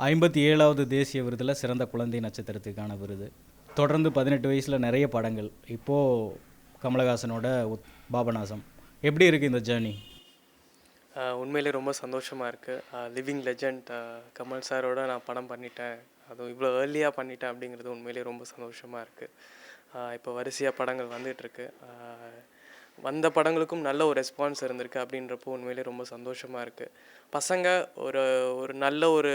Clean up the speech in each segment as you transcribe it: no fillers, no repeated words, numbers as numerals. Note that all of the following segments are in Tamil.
57வது தேசிய விருதில் சிறந்த குழந்தை நட்சத்திரத்துக்கான விருது. தொடர்ந்து 18 வயசில் நிறைய படங்கள். இப்போது கமலஹாசனோட பாபநாசம். எப்படி இருக்குது இந்த ஜேர்னி? உண்மையிலே ரொம்ப சந்தோஷமாக இருக்குது. லிவிங் லெஜண்ட் கமல் சாரோட நான் படம் பண்ணிட்டேன், அதுவும் இவ்வளோ ஏர்லியாக பண்ணிட்டேன் அப்படிங்கிறது உண்மையிலே ரொம்ப சந்தோஷமாக இருக்குது. இப்போ வரிசையாக படங்கள் வந்துகிட்ருக்கு. வந்த படங்களுக்கும் நல்ல ஒரு ரெஸ்பான்ஸ் இருந்திருக்கு அப்படின்றப்போ உண்மையிலே ரொம்ப சந்தோஷமாக இருக்குது. பசங்க ஒரு ஒரு நல்ல ஒரு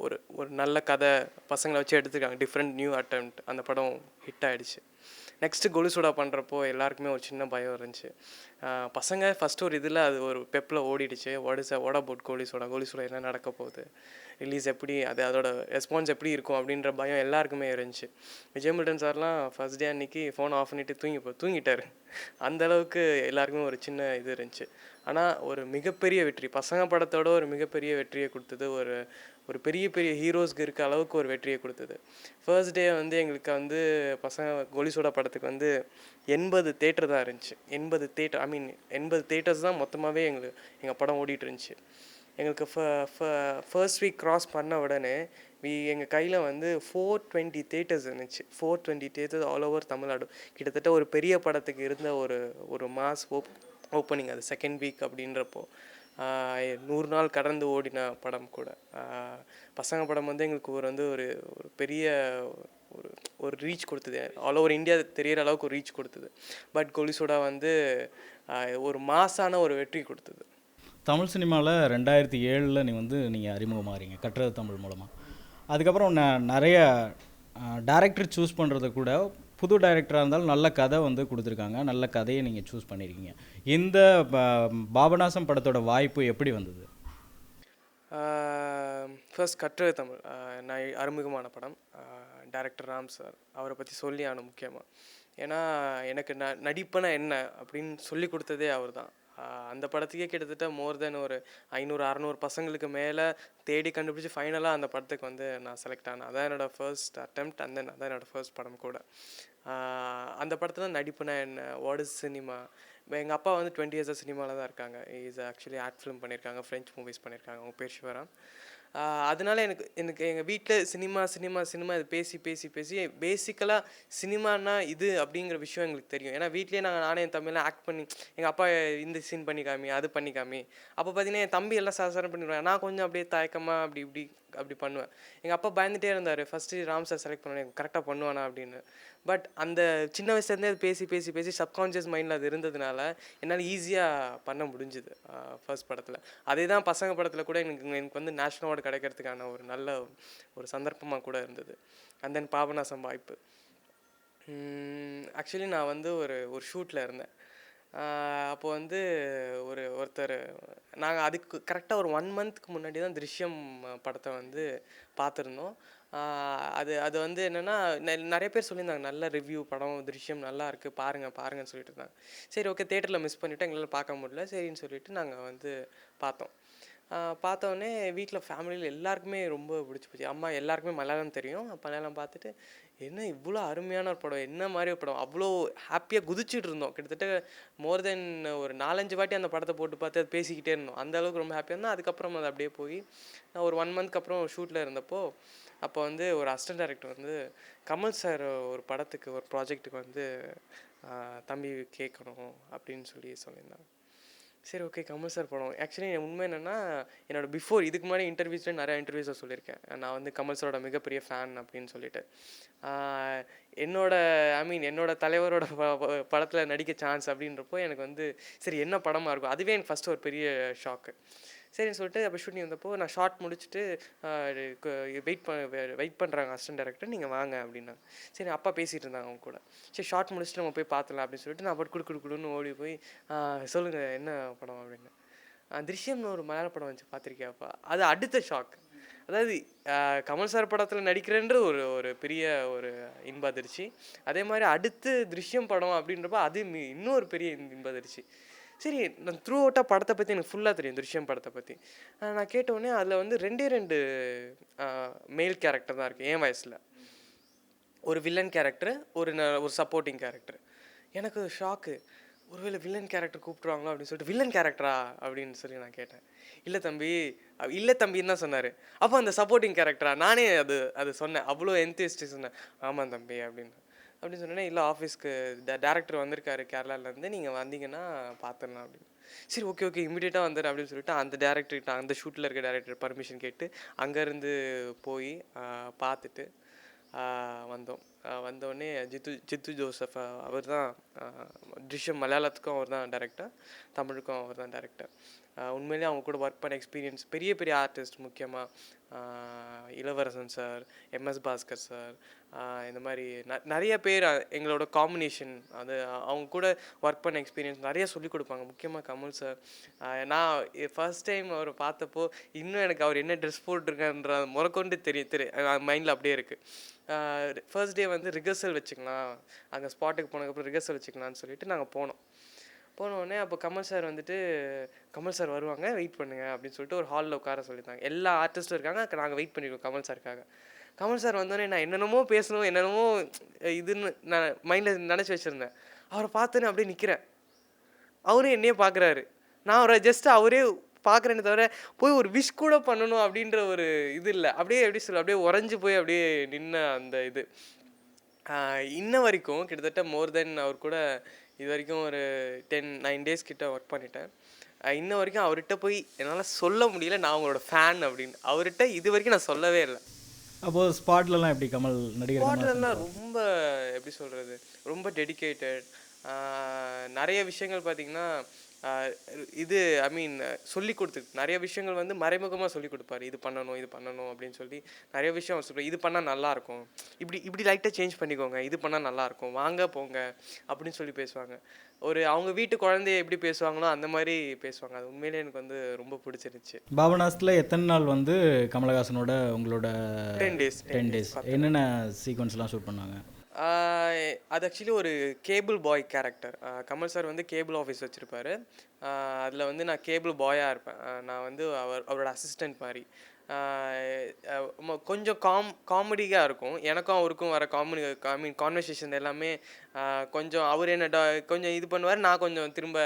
ஒரு ஒரு நல்ல கதை பசங்களை வச்சு எடுத்துருக்காங்க. Different new attempt. அந்த படம் ஹிட் ஆகிடுச்சு. நெக்ஸ்ட்டு கோலிசோடா பண்ணுறப்போ எல்லாருக்குமே ஒரு சின்ன பயம் இருந்துச்சு. பசங்க ஃபஸ்ட்டு ஒரு இதில் அது ஒரு பெப்பில் ஓடிடுச்சு. வாட் அபவுட் கோலிசோடா என்ன நடக்க போகுது, ரிலீஸ் எப்படி, அதோட ரெஸ்பான்ஸ் எப்படி இருக்கும் அப்படின்ற பயம் எல்லாருக்குமே இருந்துச்சு. விஜய் மில்டன் சார்லாம் ஃபஸ்ட் டே அன்றைக்கி ஃபோனை ஆஃப் பண்ணிவிட்டு தூங்கிட்டார். அந்தளவுக்கு எல்லாருக்குமே ஒரு சின்ன இது இருந்துச்சு. ஆனால் ஒரு மிகப்பெரிய வெற்றி, பசங்க படத்தோட ஒரு மிகப்பெரிய வெற்றியை கொடுத்தது. ஒரு பெரிய பெரிய ஹீரோஸ்க்கு இருக்க அளவுக்கு ஒரு வெற்றியை கொடுத்தது. ஃபர்ஸ்ட் டே வந்து எங்களுக்கு வந்து பசங்க கோலிசோடா படத்துக்கு வந்து 80 தேட்டர் தான் இருந்துச்சு. 80 தேட்டர்ஸ் தான் மொத்தமாகவே எங்கள் படம் ஓடிட்டு இருந்துச்சு. எங்களுக்கு ஃபர்ஸ்ட் வீக் க்ராஸ் பண்ண உடனே எங்கள் கையில் வந்து 420 தேட்டர்ஸ் இருந்துச்சு. 420 தேட்டர்ஸ் ஆல் ஓவர் தமிழ்நாடு. கிட்டத்தட்ட ஒரு பெரிய படத்துக்கு இருந்த ஒரு மாஸ் ஓப்பனிங் அது செகண்ட் வீக் அப்படின்றப்போ 100 நாள் கடந்து ஓடின படம் கூட. பசங்க படம் வந்து எங்களுக்கு ஒரு பெரிய ஒரு ரீச் கொடுத்தது. ஆல் ஓவர் இந்தியா தெரிகிற அளவுக்கு ஒரு ரீச் கொடுத்தது. பட் கோலிசோடா வந்து ஒரு மாசான ஒரு வெற்றி கொடுத்தது. தமிழ் சினிமாவில் 2007 நீங்கள் அறிமுகமாகறீங்க கற்றது தமிழ் மூலமாக. அதுக்கப்புறம் நிறைய டைரக்டர் சூஸ் பண்ணுறது கூட புது டைரக்டராக இருந்தாலும் நல்ல கதை வந்து கொடுத்துருக்காங்க. நல்ல கதையை நீங்கள் சூஸ் பண்ணியிருக்கீங்க. இந்த பாபநாசம் படத்தோட வாய்ப்பு எப்படி வந்தது? ஃபர்ஸ்ட் கற்றது தமிழ் நான் அறிமுகமான படம். டைரக்டர் ராம் சார், அவரை பற்றி சொல்லி ஆகணும் முக்கியமாக. ஏன்னா எனக்கு நடிப்புனா என்ன அப்படின்னு சொல்லி கொடுத்ததே அவர் தான். அந்த படத்துக்கே கிட்டத்தட்ட மோர் தென் ஒரு 500-600 பசங்களுக்கு மேலே தேடி கண்டுபிடிச்சி ஃபைனலாக அந்த படத்துக்கு வந்து நான் செலக்ட் ஆனேன். அதான் என்னோடய ஃபர்ஸ்ட் அட்டெம்ப்ட். அதான் என்னோடய ஃபர்ஸ்ட் படம் கூட. அந்த படத்தில் நடிப்புனா என்ன, வாட் இஸ் சினிமா. எங்கள் அப்பா வந்து 20 இயர்ஸாக சினிமாவில் தான் இருக்காங்க. இஸ் ஆக்சுவலி ஆர்ட் ஃபிலிம் பண்ணியிருக்காங்க, ஃப்ரெஞ்ச் மூவிஸ் பண்ணியிருக்காங்க. அவங்க பேர் சிவராம். அதனால எனக்கு எங்கள் வீட்டில் சினிமா இது பேசி பேசிக்கலாக சினிமானா இது அப்படிங்கிற விஷயம் எங்களுக்கு தெரியும். ஏன்னா வீட்லேயே நானே என் தம்பியெல்லாம் ஆக்ட் பண்ணி, எங்கள் அப்பா இந்த சீன் பண்ணிக்காமி அது பண்ணிக்காமி, அப்போ பார்த்தீங்கன்னா என் தம்பி எல்லாம் சாதாரண பண்ணிடுவேன். நான் கொஞ்சம் அப்படியே தயக்கமாக அப்படி பண்ணுவேன். எங்கள் அப்பா பயந்துகிட்டே இருந்தார், ஃபஸ்ட்டு ராம் சார் செலக்ட் பண்ணுவேன் கரெக்டாக பண்ணுவானா அப்படின்னு. பட் அந்த சின்ன வயசுலேருந்தே அது பேசி சப்கான்ஷியஸ் மைண்டில் அது இருந்ததுனால என்னால் ஈஸியாக பண்ண முடிஞ்சுது ஃபர்ஸ்ட் படத்தில். அதே தான் பசங்க படத்தில் கூட எனக்கு வந்து நேஷ்னல் அவார்டு கிடைக்கிறதுக்கான ஒரு நல்ல ஒரு சந்தர்ப்பமாக கூட இருந்தது. அண்ட் தென் பாபநாசம் வாய்ப்பு. ஆக்சுவலி நான் வந்து ஒரு ஷூட்டில் இருந்தேன். அப்போது வந்து ஒருத்தர் நாங்கள் அதுக்கு கரெக்டாக ஒரு 1 மந்த்துக்கு முன்னாடி தான் திருஷ்யம் படத்தை வந்து பார்த்துருந்தோம். அது வந்து என்னென்னா நிறைய பேர் சொல்லியிருந்தாங்க, நல்ல ரிவ்யூ படம், திருஷ்யம் நல்லா இருக்குது, பாருங்கன்னு சொல்லிட்டு இருந்தாங்க. சரி ஓகே, தேட்டரில் மிஸ் பண்ணிவிட்டு எங்களால் பார்க்க முடியல, சரின்னு சொல்லிவிட்டு நாங்கள் வந்து பார்த்தோம். பார்த்தோன்னே வீட்டில் ஃபேமிலியில் எல்லாருக்குமே ரொம்ப பிடிச்சி போச்சு. அம்மா எல்லாருக்குமே மலையாளம் தெரியும். மலையாளம் பார்த்துட்டு என்ன இவ்வளோ அருமையான ஒரு படம், என்ன மாதிரி ஒரு படம், அவ்வளோ ஹாப்பியாக குதிச்சுட்டு இருந்தோம். கிட்டத்தட்ட மோர் தென் ஒரு 4-5 வாட்டி அந்த படத்தை போட்டு பார்த்து அது பேசிக்கிட்டே இருந்தோம். அந்த அளவுக்கு ரொம்ப ஹாப்பியாக இருந்தோம். அதுக்கப்புறம் அது அப்படியே போய் நான் ஒரு 1 மந்த்க்கு அப்புறம் ஷூட்டில் இருந்தப்போ அப்போ வந்து ஒரு அசிஸ்டன்ட் டைரக்டர் வந்து கமல் சார் ஒரு படத்துக்கு ஒரு ப்ராஜெக்ட்டுக்கு வந்து தம்பி கேட்கணும் அப்படின்னு சொல்லியிருந்தாங்க. சரி ஓகே, கமல் சார் படம். ஆக்சுவலி உண்மை என்னென்னா என்னோடய பிஃபோர் இதுக்கு முன்னாடி இன்டர்வியூஸில் நிறையா இன்டர்வியூஸை சொல்லியிருக்கேன், நான் வந்து கமல் சாரோட மிகப்பெரிய ஃபேன் அப்படின்னு சொல்லிட்டு. என்னோட தலைவரோட படத்தில் நடிக்க சான்ஸ் அப்படின்றப்போ எனக்கு வந்து சரி என்ன படமாக இருக்கும், அதுவே எனக்கு ஃபஸ்ட்டு ஒரு பெரிய ஷாக்கு. சரின்னு சொல்லிட்டு அப்போ ஷூட்டிங் வந்தப்போ நான் ஷார்ட் முடிச்சுட்டு வெயிட் பண்ணுறாங்க அசிஸ்டன்ட் டைரக்டர், நீங்கள் வாங்க அப்படின்னாங்க. சரி, அப்பா பேசிகிட்டு இருந்தாங்க அவங்க கூட. சரி ஷார்ட் முடிச்சுட்டு நம்ம போய் பார்த்துலாம் அப்படின்னு சொல்லிட்டு நான் அப்போ குடுன்னு ஓடி போய் சொல்லுங்கள் என்ன படம் அப்படின்னு. திருஷ்யம்னு ஒரு மலையாள படம் வந்துச்சு, பார்த்துருக்கியாப்பா. அது அடுத்த ஷாக். அதாவது கமல் சார் படத்தில் நடிக்கிறேன்ற ஒரு பெரிய ஒரு இன்ப அதிர்ச்சி. அதே மாதிரி அடுத்து திருஷ்யம் படம் அப்படின்றப்ப அது இன்னொரு பெரிய இன்ப அதிர்ச்சி. சரி, நான் த்ரூ அவுட்டாக படத்தை பற்றி எனக்கு ஃபுல்லாக தெரியும், திருஷ்யம் படத்தை பற்றி. நான் கேட்டோடனே அதில் வந்து 2 மேல் கேரக்டர் தான் இருக்குது என் வயசில். ஒரு வில்லன் கேரக்டர், ஒரு சப்போர்ட்டிங் கேரக்டர். எனக்கு ஷாக்கு. ஒருவேளை வில்லன் கேரக்டர் கூப்பிட்ருவாங்களோ அப்படின்னு சொல்லிட்டு வில்லன் கேரக்டரா அப்படின்னு சொல்லி நான் கேட்டேன். இல்லை தம்பி, இல்லை தம்பின்னு தான் சொன்னார். அப்போ அந்த சப்போர்ட்டிங் கேரக்டரா? நானே அது அது சொன்னேன், அவ்வளோ என்தூசியாஸ்டிக் சொன்னேன். ஆமாம் தம்பி அப்படின்னு சொன்னேன்னா, இல்லை ஆஃபீஸ்க்கு டேரக்டர் வந்திருக்காரு கேரளாலேருந்து, நீங்கள் வந்தீங்கன்னா பார்த்துடலாம் அப்படின்னு. சரி ஓகே ஓகே இமீடியட்டாக வந்துடுறேன் அப்படின்னு சொல்லிட்டு அந்த டேரக்டர்கிட்ட, அந்த ஷூட்டில் இருக்க டேரக்டர் பர்மிஷன் கேட்டு அங்கேருந்து போய் பார்த்துட்டு வந்தோம். வந்தோடனே ஜித்து ஜோசப் அவர் தான் ட்ரிஷ்யம் மலையாளத்துக்கும் அவர் தான் டேரக்டர், தமிழுக்கும் அவர் தான் டேரக்டர். உண்மையிலேயே அவங்க கூட ஒர்க் பண்ண எக்ஸ்பீரியன்ஸ், பெரிய பெரிய ஆர்டிஸ்ட், முக்கியமாக இளவரசன் சார், எம்எஸ் பாஸ்கர் சார், இந்த மாதிரி நிறைய பேர் எங்களோட காம்பினேஷன், அது அவங்க கூட ஒர்க் பண்ண எக்ஸ்பீரியன்ஸ் நிறைய சொல்லிக் கொடுப்பாங்க. முக்கியமாக கமல் சார், நான் ஃபர்ஸ்ட் டைம் அவரை பார்த்தப்போ இன்னும் எனக்கு அவர் என்ன ட்ரெஸ் போட்டிருக்கான்ற முறக்கொண்டு தெரியும் மைண்டில் அப்படியே இருக்குது. ஃபர்ஸ்ட் டே வந்து ரிஹர்சல் வச்சுக்கலாம், அங்கே ஸ்பாட்டுக்கு போனதுக்கப்புறம் ரிஹர்சல் வச்சுக்கலான்னு சொல்லிட்டு நாங்கள் போனோடனே அப்போ கமல் சார் வந்துட்டு, கமல் சார் வருவாங்க வெயிட் பண்ணுங்க அப்படின்னு சொல்லிட்டு ஒரு ஹாலில் உட்கார சொல்லியிருந்தாங்க. எல்லா ஆர்டிஸ்ட்டும் இருக்காங்க, நாங்கள் வெயிட் பண்ணிடுவோம் கமல் சாருக்காக. கமல் சார் வந்தோடனே நான் என்னென்னமோ பேசணும், என்னென்னமோ இதுன்னு நான் மைண்டில் நினச்சி வச்சுருந்தேன். அவரை பார்த்தோன்னே அப்படியே நிற்கிறேன், அவரும் என்னையே பார்க்குறாரு. நான் அவரை ஜஸ்ட் அவரே பார்க்குறேனே தவிர போய் ஒரு விஷ் கூட பண்ணணும் அப்படின்ற ஒரு இது இல்லை. அப்படியே எப்படி சொல்ல, அப்படியே உறைஞ்சி போய் அப்படியே நின்ன அந்த இது இன்ன வரைக்கும் கிட்டத்தட்ட மோர் தென் அவர் கூட இது வரைக்கும் ஒரு 9 டேஸ் கிட்ட ஒர்க் பண்ணிட்டேன். இன்ன வரைக்கும் அவர்கிட்ட போய் என்னால் சொல்ல முடியல நான் அவங்களோட ஃபேன் அப்படின்னு. அவர்கிட்ட இது வரைக்கும் நான் சொல்லவே இல்லை. அப்போது ஸ்பாட்லலாம் எப்படி கமல் நடிகர் ஸ்பாட்லலாம் ரொம்ப எப்படி சொல்கிறது, ரொம்ப டெடிக்கேட்டட். நிறைய விஷயங்கள் பார்த்திங்கன்னா இது ஐ மீன் சொல்லி கொடுத்து நிறைய விஷயங்கள் வந்து மறைமுகமாக சொல்லி கொடுப்பாரு. இது பண்ணணும் அப்படின்னு சொல்லி நிறைய விஷயம் அவர் சொல்லுவார். இது பண்ணால் நல்லாயிருக்கும், இப்படி லைட்டாக சேஞ்ச் பண்ணிக்கோங்க, இது பண்ணால் நல்லாயிருக்கும், வாங்க போங்க அப்படின்னு சொல்லி பேசுவாங்க. அவங்க வீட்டு குழந்தைய எப்படி பேசுவாங்களோ அந்த மாதிரி பேசுவாங்க. அது உண்மையிலே எனக்கு வந்து ரொம்ப பிடிச்சிருந்துச்சு. பாபநாசத்தில் எத்தனை நாள் வந்து கமலஹாசனோட உங்களோட 10 டேஸ் என்னென்ன சீக்வன்ஸ்லாம் ஷூட் பண்ணாங்க? அது ஆக்சுவலி ஒரு கேபிள் பாய் கேரக்டர். கமல் சார் வந்து கேபிள் ஆஃபீஸ் வச்சுருப்பாரு. அதில் வந்து நான் கேபிள் பாயாக இருப்பேன். நான் வந்து அவரோட அசிஸ்டண்ட் மாதிரி. கொஞ்சம் காமெடியாக இருக்கும். எனக்கும் அவருக்கும் வர கான்வர்சேஷன் எல்லாமே கொஞ்சம் அவர் என்ன கொஞ்சம் இது பண்ணுவார், நான் கொஞ்சம் திரும்ப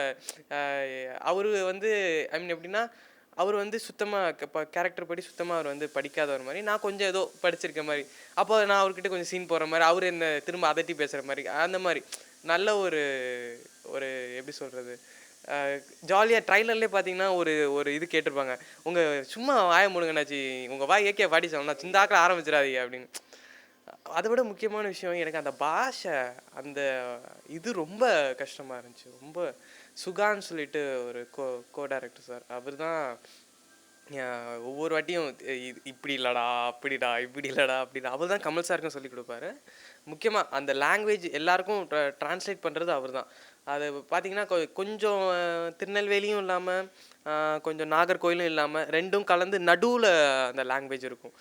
அவர் வந்து எப்படின்னா, அவர் வந்து சுத்தமாக இப்போ கேரக்டர் படி சுத்தமாக அவர் வந்து படிக்காதவர் மாதிரி, நான் கொஞ்சம் ஏதோ படிச்சிருக்க மாதிரி. அப்போ நான் அவர்கிட்ட கொஞ்சம் சீன் போடுற மாதிரி, அவர் என்ன திரும்ப அதட்டி பேசுகிற மாதிரி, அந்த மாதிரி நல்ல ஒரு எப்படி சொல்கிறது, ஜாலியாக. ட்ரைலர்லேயே பார்த்தீங்கன்னா ஒரு இது கேட்டிருப்பாங்க, உங்கள் சும்மா வாய முடுங்கண்ணாச்சி, உங்கள் வாய் ஏகே பாடி சொல்லலாம், சிந்தாக்கில் ஆரம்பிச்சிடாதீங்க அப்படின்னு. அதை விட முக்கியமான விஷயம், எனக்கு அந்த பாஷை அந்த இது ரொம்ப கஷ்டமாக இருந்துச்சு. ரொம்ப சுகான்னு சொல்லிட்டு ஒரு கோ டைரக்டர் சார், அவர் தான் ஒவ்வொரு வாட்டியும் இப்படி இல்லைடா அப்படிடா, இப்படி இல்லைடா அப்படிடா, அவர் தான் கமல் சாருக்கும் சொல்லி கொடுப்பாரு. முக்கியமாக அந்த லாங்குவேஜ் எல்லாருக்கும் ட்ரான்ஸ்லேட் பண்ணுறது அவர் தான். அது பார்த்திங்கன்னா கொஞ்சம் திருநெல்வேலியும் இல்லாமல் கொஞ்சம் நாகர்கோயிலும் இல்லாமல் ரெண்டும் கலந்து நடுவில் அந்த லாங்குவேஜ் இருக்கும்.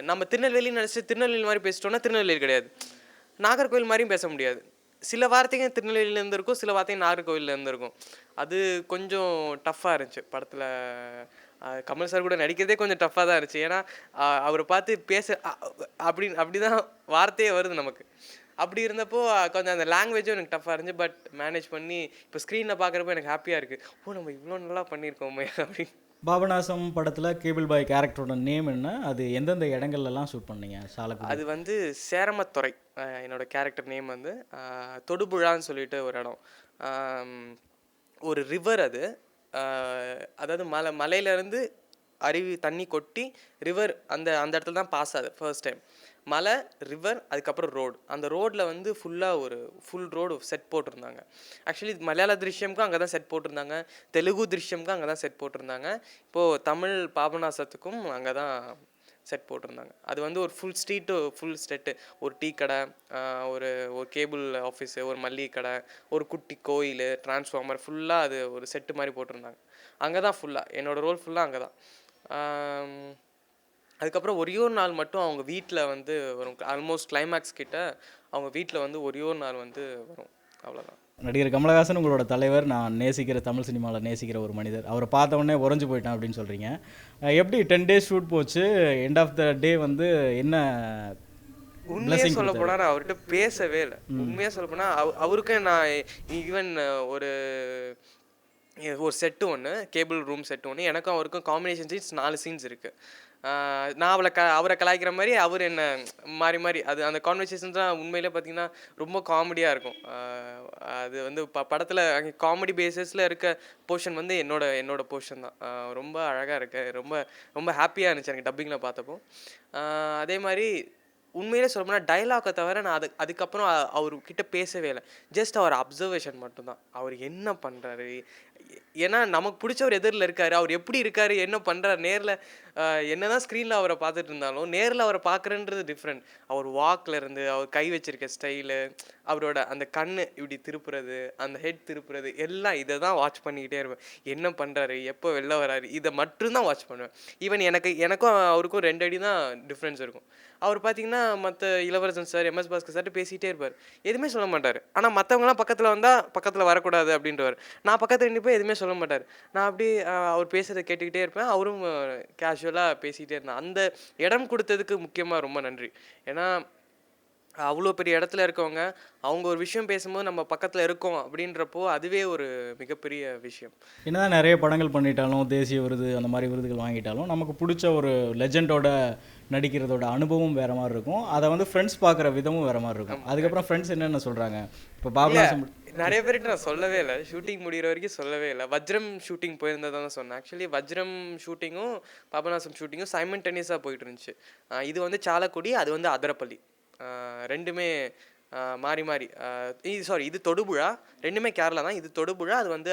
நம்ம திருநெல்வேலின்னு நினச்சி திருநெல்வேலி மாதிரி பேசிட்டோன்னா திருநெல்வேலி கிடையாது, நாகர்கோயில் மாதிரியும் பேச முடியாது. சில வார்த்தைங்க திருநெல்வேலியிலேருந்து இருக்கும், சில வார்த்தைங்க நாகர்கோவிலேருந்து இருக்கும். அது கொஞ்சம் டஃப்பாக இருந்துச்சு படத்தில். கமல் சார் கூட நடிக்கிறதே கொஞ்சம் டஃப்பாக தான் இருந்துச்சு. ஏன்னா அவரை பார்த்து பேச அப்படி தான் வார்த்தையே வருது நமக்கு. அப்படி இருந்தப்போ கொஞ்சம் அந்த லாங்குவேஜும் எனக்கு டஃப்பாக இருந்துச்சு. பட் மேனேஜ் பண்ணி இப்போ ஸ்க்ரீனில் பார்க்குறப்போ எனக்கு ஹாப்பியாக இருக்குது, நம்ம இவ்வளோ நல்லா பண்ணியிருக்கோமே அப்படின்னு. பாபநாசம் படத்தில் கேபிள் பாய் கேரக்டரோட நேம் என்ன, அது எந்தெந்த இடங்கள்லாம் ஷூட் பண்ணீங்க? அது வந்து சேரமத்துறை. என்னோட கேரக்டர் நேம் வந்து தொடுபுழான்னு சொல்லிட்டு ஒரு இடம், ஒரு ரிவர். அது அதாவது மலையிலேருந்து அருவி தண்ணி கொட்டி ரிவர் அந்த இடத்துல தான் பாஸ் ஆகுது ஃபர்ஸ்ட் டைம். மலை, ரிவர், அதுக்கப்புறம் ரோடு. அந்த ரோட்டில் வந்து ஃபுல்லாக ஃபுல் ரோடு செட் போட்டிருந்தாங்க. ஆக்சுவலி மலையாள திருஷ்யம்க்கும் அங்கே தான் செட் போட்டிருந்தாங்க, தெலுங்கு திருஷ்யம்க்கும் அங்கே தான் செட் போட்டிருந்தாங்க. இப்போது தமிழ் பாபநாசத்துக்கும் அங்கே தான் செட் போட்டிருந்தாங்க. அது வந்து ஒரு ஃபுல் செட்டு, ஒரு டீ கடை, ஒரு கேபிள் ஆஃபீஸு, ஒரு மல்லிகை கடை, ஒரு குட்டி கோயில், டிரான்ஸ்ஃபார்மர், ஃபுல்லாக அது ஒரு செட்டு மாதிரி போட்டிருந்தாங்க. அங்கே தான் ஃபுல்லாக என்னோடய ரோல் ஃபுல்லாக அங்கே தான். அதுக்கப்புறம் ஒரே ஒரு நாள் மட்டும் அவங்க வீட்டில் வந்து வரும். ஆல்மோஸ்ட் கிளைமேக்ஸ் கிட்ட அவங்க வீட்டில் வந்து ஒரே ஒரு நாள் வந்து வரும், அவ்வளோதான். நடிகர் கமலஹாசன் உங்களோட தலைவர், நான் நேசிக்கிற தமிழ் சினிமாவில் நேசிக்கிற ஒரு மனிதர், அவரை பார்த்த உடனே உறைஞ்சு போயிட்டான் அப்படின்னு சொல்கிறீங்க. எப்படி 10 டேஸ் ஷூட் போச்சு, எண்ட் ஆஃப் த டே வந்து என்ன உண்மையாக பிளெஸிங் சொல்ல கொடுத்தாரு. போனால் நான் அவர்கிட்ட பேசவே இல்லை. உண்மையாக சொல்ல போனால் அவருக்கும் நான் ஈவன் ஒரு ஒரு செட்டு ஒன்று, கேபிள் ரூம் செட்டு ஒன்று, எனக்கும் அவருக்கும் காம்பினேஷன் சீன்ஸ் 4 சீன்ஸ் இருக்குது. நான் அவரை கலாய்க்கிற மாதிரி அவர் என்ன மாறி மாறி அது அந்த கான்வர்சேஷன்ஸ் தான் உண்மையிலே பார்த்தீங்கன்னா ரொம்ப காமெடியாக இருக்கும். அது வந்து படத்தில் காமெடி பேஸஸில் இருக்க போர்ஷன் வந்து என்னோட போர்ஷன் தான். ரொம்ப அழகாக இருக்கு. ரொம்ப ரொம்ப ஹாப்பியாக இருந்துச்சு எனக்கு டப்பிங்கில் பார்த்தப்போ. அதே மாதிரி உண்மையிலே சொல்லப்போனால் டைலாக்கை தவிர நான் அதுக்கப்புறம் அவர்கிட்ட பேசவே இல்லை. ஜஸ்ட் அவர் அப்சர்வேஷன் மட்டும்தான். அவர் என்ன பண்ணுறாரு, ஏன்னா நமக்கு பிடிச்சவர் எதிரில் இருக்காரு, அவர் எப்படி இருக்காரு, என்ன பண்ணுறாரு, நேரில் என்னதான் ஸ்க்ரீனில் அவரை பார்த்துட்டு இருந்தாலும் நேரில் அவரை பார்க்குறன்றது டிஃப்ரெண்ட். அவர் வாக்கில் இருந்து அவர் கை வச்சிருக்க ஸ்டைலு, அவரோட அந்த கண் இப்படி திருப்புறது, அந்த ஹெட் திருப்புறது, எல்லாம் இதை தான் வாட்ச் பண்ணிக்கிட்டே இருப்பேன். என்ன பண்ணுறாரு, எப்போ வெளில வராரு, இதை மட்டும்தான் வாட்ச் பண்ணுவேன். ஈவன் எனக்கும் அவருக்கும் 2 அடி தான் டிஃப்ரென்ஸ் இருக்கும். அவர் பார்த்தீங்கன்னா மற்ற இளவரசன் சார், எம்எஸ் பாஸ்கர் சார்ட்டு பேசிகிட்டே இருப்பார், எதுவுமே சொல்ல மாட்டார். ஆனால் மற்றவங்களாம் பக்கத்தில் வந்தால் பக்கத்தில் வரக்கூடாது அப்படின்றவர். நான் பக்கத்தில் நின்று போய் எதுவுமே சொல்ல மாட்டார். நான் அப்படி அவர் பேசுகிறத கேட்டுக்கிட்டே இருப்பேன். அவரும் கேஷுவலாக பேசிக்கிட்டே இருந்தான். அந்த இடம் கொடுத்ததுக்கு முக்கியமாக ரொம்ப நன்றி. ஏன்னா அவ்வளோ பெரிய இடத்துல இருக்கவங்க அவங்க ஒரு விஷயம் பேசும்போது நம்ம பக்கத்தில் இருக்கோம் அப்படின்றப்போ அதுவே ஒரு மிகப்பெரிய விஷயம். என்னதான் நிறைய படங்கள் பண்ணிட்டாலும், தேசிய விருது அந்த மாதிரி விருதுகள் வாங்கிட்டாலும், நமக்கு பிடிச்ச ஒரு லெஜெண்டோட நடிக்கிறதோட அனுபவம் வேறு மாதிரி இருக்கும். அதை வந்து ஃப்ரெண்ட்ஸ் பார்க்குற விதமும் வேறு மாதிரி இருக்கும். அதுக்கப்புறம் ஃப்ரெண்ட்ஸ் என்னென்ன சொல்கிறாங்க, இப்போ பாபநாசம் நிறைய பேர்கிட்ட நான் சொல்லவே இல்லை, ஷூட்டிங் முடிகிற வரைக்கும் சொல்லவே இல்லை. வஜ்ரம் ஷூட்டிங் போயிருந்ததான் சொன்னேன். ஆக்சுவலி வஜ்ரம் ஷூட்டிங்கும் பாபநாசம் ஷூட்டிங்கும் சைமல்டேனியஸாக போயிட்டு இருந்துச்சு. இது வந்து சாலக்குடி, அது வந்து அதரப்பள்ளி. ரெண்டுமே மாறி மாறி இது தொடுபுழா, ரெண்டுமே கேரளா தான். இது தொடுபுழா, அது வந்து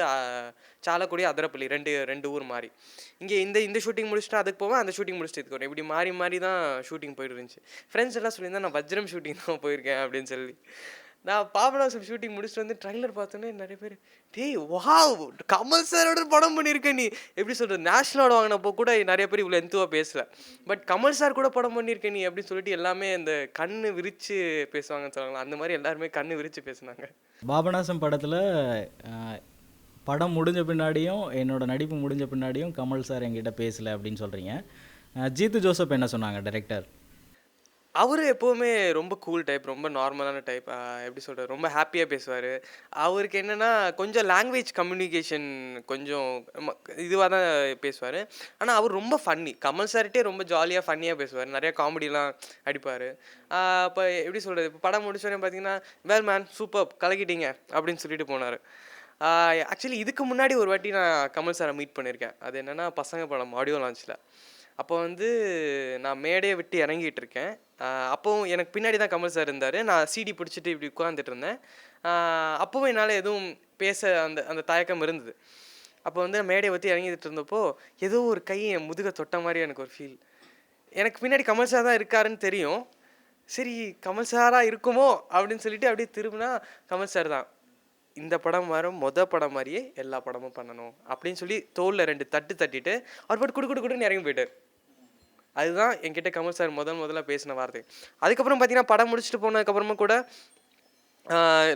சாலக்குடி, அதரப்பள்ளி, ரெண்டு ஊர் மாறி. இங்கே இந்த ஷூட்டிங் முடிச்சுட்டு அதுக்கு போவேன், அந்த ஷூட்டிங் முடிச்சுட்டு இதுக்கு வரும். இப்படி மாறி மாறி தான் ஷூட்டிங் போயிட்டு இருந்துச்சு. ஃப்ரெண்ட்ஸ் எல்லாம் சொல்லியிருந்தேன் நான் வஜ்ரம் ஷூட்டிங் தான் போயிருக்கேன் அப்படின்னு சொல்லி. நான் பாபநாசம் ஷூட்டிங் முடிச்சுட்டு வந்து ட்ரைலர் பார்த்தோன்னே நிறைய பேர், டேய் வாவ், கமல் சாரோட படம் பண்ணியிருக்க நீ, எப்படி சொல்கிறது, நேஷ்னல் அவார்டு வாங்கினப்போ கூட நிறைய பேர் இவ்வளோ எந்துவாக பேசலை. பட் கமல் சார் கூட படம் பண்ணியிருக்க நீ அப்படின்னு சொல்லிட்டு எல்லாமே இந்த கண்ணு விரித்து பேசுவாங்கன்னு சொல்லுவாங்களா, அந்த மாதிரி எல்லாருமே கண்ணு விரித்து பேசுனாங்க. பாபநாசம் படத்தில் படம் முடிஞ்ச பின்னாடியும், என்னோட நடிப்பு முடிஞ்ச பின்னாடியும் கமல் சார் என்கிட்ட பேசலை அப்படின்னு சொல்கிறீங்க. ஜீத்து ஜோசப் என்ன சொன்னாங்க, டைரக்டர்? அவர் எப்போவுமே ரொம்ப கூல் டைப், ரொம்ப நார்மலான டைப். எப்படி சொல்கிறது, ரொம்ப ஹாப்பியாக பேசுவார். அவருக்கு என்னென்னா கொஞ்சம் லாங்குவேஜ் கம்யூனிகேஷன் கொஞ்சம் இதுவாக தான் பேசுவார். ஆனால் அவர் ரொம்ப ஃபன்னி. கமல் சார்கிட்டே ரொம்ப ஜாலியாக ஃபன்னியாக பேசுவார். நிறையா காமெடிலாம் அடிப்பார். இப்போ எப்படி சொல்கிறது, இப்போ படம் முடிச்சோடனே பார்த்தீங்கன்னா, வேல் மேன் சூப்பர் கலக்கிட்டீங்க அப்படின்னு சொல்லிட்டு போனார். ஆக்சுவலி இதுக்கு முன்னாடி ஒரு வாட்டி நான் கமல் சாரை மீட் பண்ணியிருக்கேன். அது என்னென்னா பசங்க படம் ஆடியோ லான்ச்சில். அப்போ வந்து நான் மேடையை விட்டு இறங்கிட்டு இருக்கேன். அப்போவும் எனக்கு பின்னாடி தான் கமல் சார் இருந்தார். நான் சிடி பிடிச்சிட்டு இப்படி உட்காந்துட்டு இருந்தேன். அப்போவும் என்னால் எதுவும் பேச அந்த தயக்கம் இருந்தது. அப்போ வந்து நான் மேடையை விட்டு இறங்கிட்டு இருந்தப்போ ஏதோ ஒரு கை என் முதுகை தொட்ட மாதிரி எனக்கு ஒரு ஃபீல். எனக்கு பின்னாடி கமல் சார் தான் இருக்காருன்னு தெரியும். சரி கமல் சாராக இருக்குமோ அப்படின்னு சொல்லிட்டு அப்படியே திரும்பினா கமல் சார் தான். இந்த படம் வரும் படம் மாதிரியே எல்லா படமும் பண்ணணும் அப்படின்னு சொல்லி தோளில் 2 தட்டு தட்டிட்டு அவர் பாட்டு குடுக்குன்னு இறங்கி போயிட்டார். அதுதான் என்கிட்ட கமல் சார் முதல்ல பேசின வார்த்தை. அதுக்கப்புறம் பார்த்தீங்கன்னா படம் முடிச்சுட்டு போனதுக்கப்புறமா கூட